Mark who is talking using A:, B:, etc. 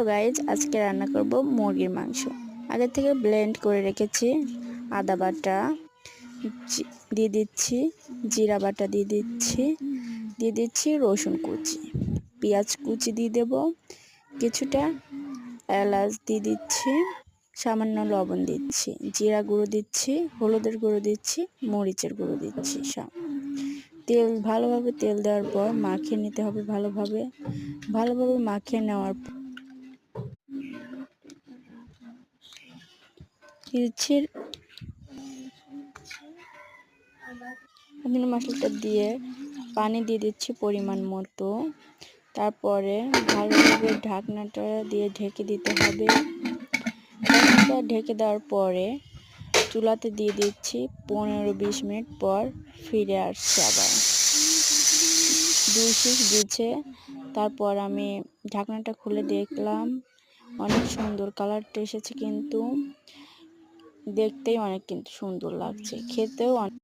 A: Hello guys, আজকে রান্না করব মুরগির মাংস। আগে থেকে ব্লেন্ড করে রেখেছি। আদা বাটা দিয়ে দিচ্ছি, জিরা বাটা দিয়ে দিচ্ছি রসুন কুচি, পেঁয়াজ কুচি দিয়ে দেব, কিছুটা এলাচ দিয়ে দিচ্ছি, সামান্য লবণ দিচ্ছি, জিরা গুঁড়ো দিচ্ছি, হলুদের গুঁড়ো দিচ্ছি, মরিচের গুঁড়ো দিচ্ছি। তেল ভালোভাবে তেল দেওয়ার পর মাখিয়ে নিতে হবে। ভালোভাবে মাখিয়ে নেওয়ার পর দিচ্ছি মশলাটা দিয়ে পানি দিয়ে দিচ্ছি পরিমাণ মতো। তারপরে ভালোভাবে ঢাকনাটা দিয়ে ঢেকে দিতে হবে। ঢাকনাটা ঢেকে দেওয়ার পরে চুলাতে দিয়ে দিচ্ছি। 15-20 মিনিট পর ফিরে আসছে, আবার 2 সিট দিচ্ছে। তারপর আমি ঢাকনাটা খুলে দেখলাম, অনেক সুন্দর কালারটা এসেছে, কিন্তু দেখতেই অনেক সুন্দর লাগছে, খেতেও অনেক।